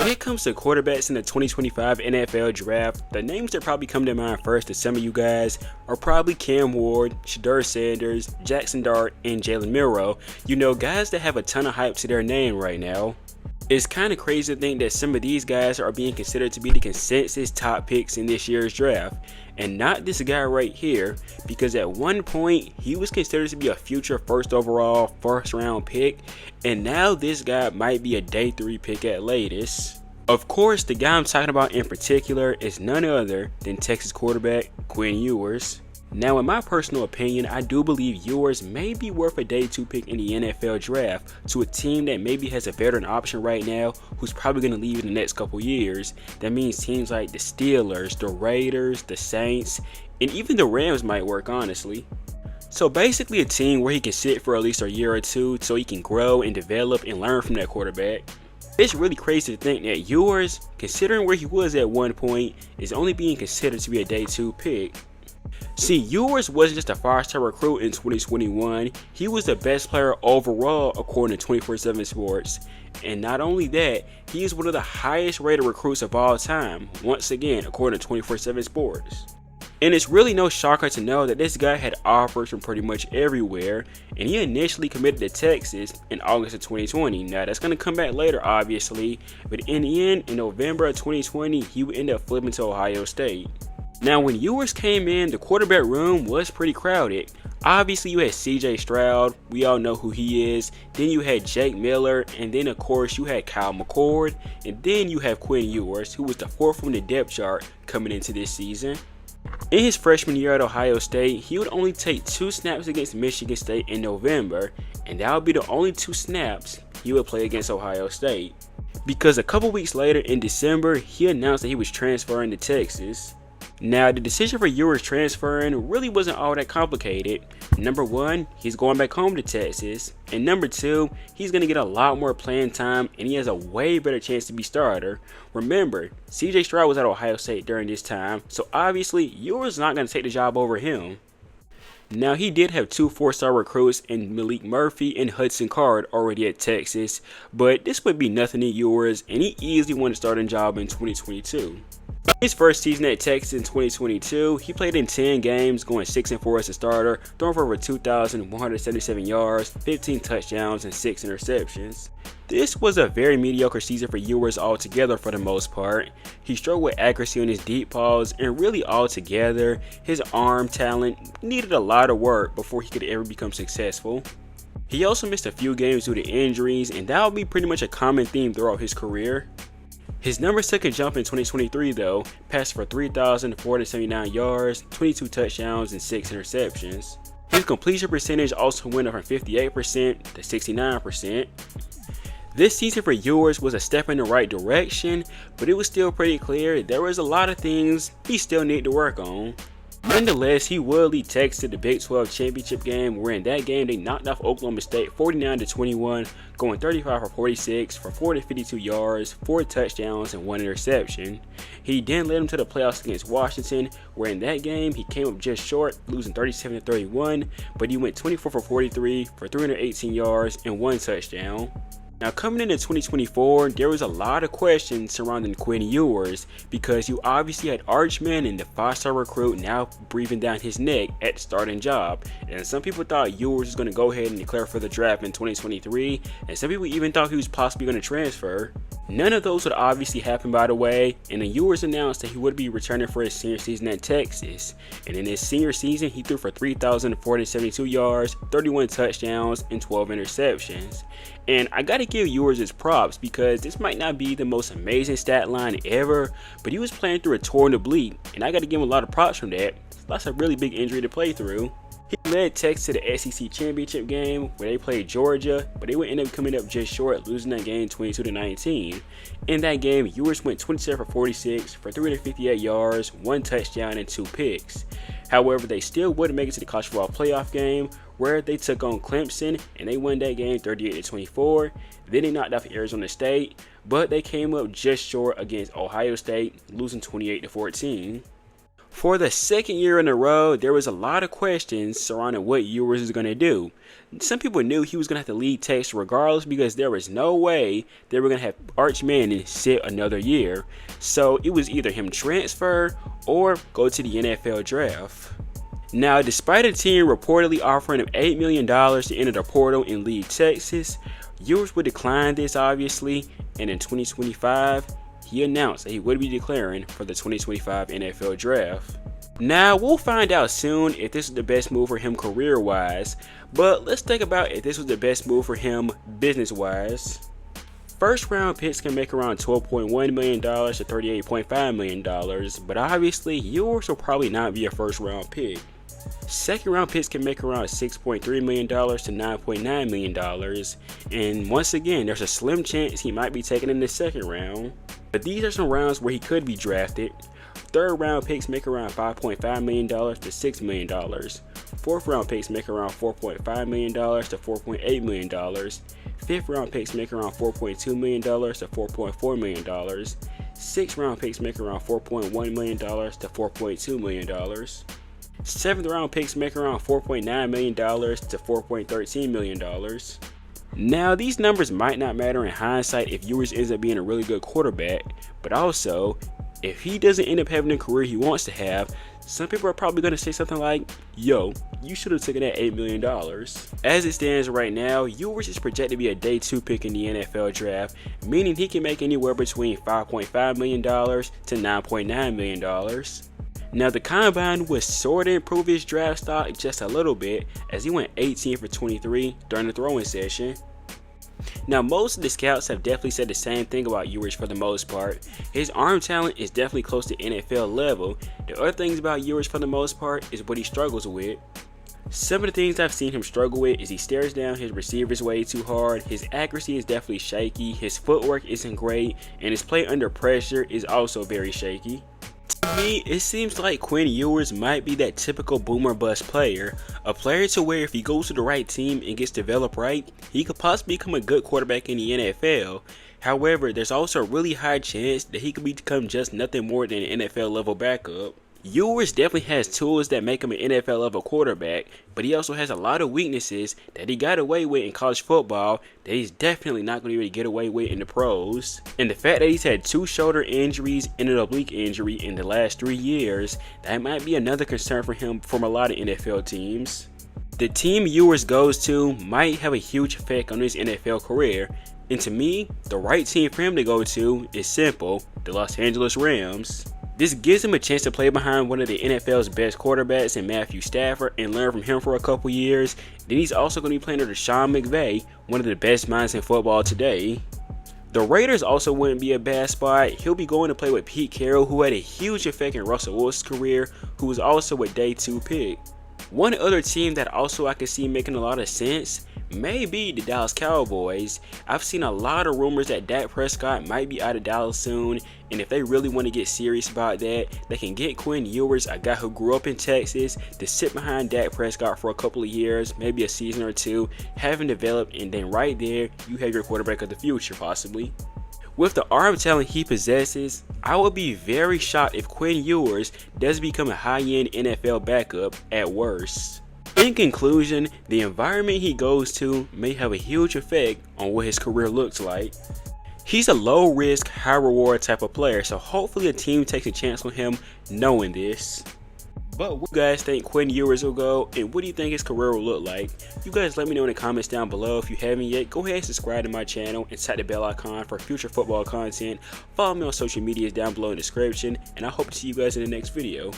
When it comes to quarterbacks in the 2025 NFL Draft, the names that probably come to mind first to some of you guys are probably Cam Ward, Shedeur Sanders, Jackson Dart, and Jalen Milroe. You know, guys that have a ton of hype to their name right now. It's kind of crazy to think that some of these guys are being considered to be the consensus top picks in this year's draft, and not this guy right here, because at one point he was considered to be a future first overall first round pick, and now this guy might be a day 3 pick at latest. Of course, the guy I'm talking about in particular is none other than Texas quarterback Quinn Ewers. Now, in my personal opinion, I do believe Ewers may be worth a day 2 pick in the NFL draft to a team that maybe has a veteran option right now who's probably going to leave in the next couple years. That means teams like the Steelers, the Raiders, the Saints, and even the Rams might work, honestly. So basically a team where he can sit for at least a year or two so he can grow and develop and learn from that quarterback. It's really crazy to think that Ewers, considering where he was at one point, is only being considered to be a day 2 pick. See, Ewers wasn't just a 5-star recruit in 2021, he was the best player overall according to 24/7 Sports. And not only that, he is one of the highest rated recruits of all time, once again according to 24/7 Sports. And it's really no shocker to know that this guy had offers from pretty much everywhere, and he initially committed to Texas in August of 2020. Now that's going to come back later obviously, but in the end, in November of 2020, he would end up flipping to Ohio State. Now, when Ewers came in, the quarterback room was pretty crowded. Obviously, you had CJ Stroud, we all know who he is. Then you had Jake Miller, and then of course you had Kyle McCord, and then you have Quinn Ewers, who was the 4th from the depth chart coming into this season. In his freshman year at Ohio State, he would only take 2 snaps against Michigan State in November, and that would be the only 2 snaps he would play against Ohio State. Because a couple weeks later in December, he announced that he was transferring to Texas. Now, the decision for Ewers transferring really wasn't all that complicated. Number 1, he's going back home to Texas. And number 2, he's going to get a lot more playing time and he has a way better chance to be starter. Remember, CJ Stroud was at Ohio State during this time, so obviously Ewers is not going to take the job over him. Now, he did have 2 4-star recruits in Malik Murphy and Hudson Card already at Texas, but this would be nothing to Ewers and he easily won a starting job in 2022. His first season at Texas in 2022, he played in 10 games, going 6-4 as a starter, throwing for over 2,177 yards, 15 touchdowns, and 6 interceptions. This was a very mediocre season for Ewers altogether for the most part. He struggled with accuracy on his deep balls, and really altogether, his arm talent needed a lot of work before he could ever become successful. He also missed a few games due to injuries, and that would be pretty much a common theme throughout his career. His numbers took a jump in 2023 though, passed for 3,479 yards, 22 touchdowns, and 6 interceptions. His completion percentage also went up from 58% to 69%. This season for Ewers was a step in the right direction, but it was still pretty clear there was a lot of things he still needed to work on. Nonetheless, he would lead Texas to the Big 12 championship game, where in that game they knocked off Oklahoma State 49-21, going 35 for 46 for 452 yards, 4 touchdowns, and 1 interception. He then led them to the playoffs against Washington, where in that game he came up just short, losing 37-31, but he went 24 for 43 for 318 yards and 1 touchdown. Now, coming into 2024, there was a lot of questions surrounding Quinn Ewers because you obviously had Arch Manning, the 5-star recruit, now breathing down his neck at the starting job. And some people thought Ewers was going to go ahead and declare for the draft in 2023, and some people even thought he was possibly going to transfer. None of those would obviously happen, by the way, and then Ewers announced that he would be returning for his senior season at Texas. And in his senior season, he threw for 3,472 yards, 31 touchdowns, and 12 interceptions. And I gotta give Ewers his props because this might not be the most amazing stat line ever, but he was playing through a torn oblique, and I gotta give him a lot of props from that. That's a really big injury to play through. He led Texas to the SEC championship game where they played Georgia, but they would end up coming up just short, losing that game 22-19. In that game, Ewers went 27 for 46 for 358 yards, 1 touchdown, and 2 picks. However, they still wouldn't make it to the college football playoff game, where they took on Clemson and they won that game 38-24. Then they knocked off Arizona State, but they came up just short against Ohio State, losing 28-14. For the second year in a row, there was a lot of questions surrounding what Ewers was going to do. Some people knew he was going to have to lead Texas regardless because there was no way they were going to have Arch Manning sit another year. So it was either him transfer or go to the NFL draft. Now, despite a team reportedly offering him $8 million to enter the portal and lead Texas, Ewers would decline this obviously, and in 2025, he announced that he would be declaring for the 2025 NFL Draft. Now, we'll find out soon if this was the best move for him career-wise, but let's think about if this was the best move for him business-wise. First round picks can make around $12.1 million to $38.5 million, but obviously Ewers will probably not be a first round pick. Second round picks can make around $6.3 million to $9.9 million, and once again, there's a slim chance he might be taken in the second round. But these are some rounds where he could be drafted. Third round picks make around $5.5 million to $6 million. Fourth round picks make around $4.5 million to $4.8 million. Fifth round picks make around $4.2 million to $4.4 million. Sixth round picks make around $4.1 million to $4.2 million. Seventh round picks make around $4.9 million to $4.13 million. Now, these numbers might not matter in hindsight if Ewers ends up being a really good quarterback, but also, if he doesn't end up having the career he wants to have, some people are probably going to say something like, yo, you should have taken that $8 million. As it stands right now, Ewers is projected to be a day 2 pick in the NFL draft, meaning he can make anywhere between $5.5 million to $9.9 million. Now, the combine would sort of improve his draft stock just a little bit, as he went 18 for 23 during the throwing session. Now, most of the scouts have definitely said the same thing about Ewers for the most part. His arm talent is definitely close to NFL level. The other things about Ewers for the most part is what he struggles with. Some of the things I've seen him struggle with is he stares down his receivers way too hard, his accuracy is definitely shaky, his footwork isn't great, and his play under pressure is also very shaky. To me, it seems like Quinn Ewers might be that typical boomer bust player, a player to where if he goes to the right team and gets developed right, he could possibly become a good quarterback in the NFL. However, there's also a really high chance that he could become just nothing more than an NFL level backup. Ewers definitely has tools that make him an NFL level quarterback, but he also has a lot of weaknesses that he got away with in college football that he's definitely not going to be able to get away with in the pros. And the fact that he's had 2 shoulder injuries and an oblique injury in the last 3 years, that might be another concern for him from a lot of NFL teams. The team Ewers goes to might have a huge effect on his NFL career, and to me, the right team for him to go to is simple: the Los Angeles Rams. This gives him a chance to play behind one of the NFL's best quarterbacks in Matthew Stafford and learn from him for a couple years. Then he's also going to be playing under Sean McVay, one of the best minds in football today. The Raiders also wouldn't be a bad spot. He'll be going to play with Pete Carroll, who had a huge effect in Russell Wilson's career, who was also a day 2 pick. One other team that also I could see making a lot of sense may be the Dallas Cowboys. I've seen a lot of rumors that Dak Prescott might be out of Dallas soon, and if they really want to get serious about that, they can get Quinn Ewers, a guy who grew up in Texas, to sit behind Dak Prescott for a couple of years, maybe a season or two, have him develop, and then right there, you have your quarterback of the future possibly. With the arm talent he possesses, I would be very shocked if Quinn Ewers does become a high-end NFL backup at worst. In conclusion, the environment he goes to may have a huge effect on what his career looks like. He's a low-risk, high-reward type of player, so hopefully a team takes a chance on him knowing this. But what do you guys think Quinn Ewers will go, and what do you think his career will look like? You guys let me know in the comments down below. If you haven't yet, go ahead and subscribe to my channel and tap the bell icon for future football content. Follow me on social medias down below in the description, and I hope to see you guys in the next video.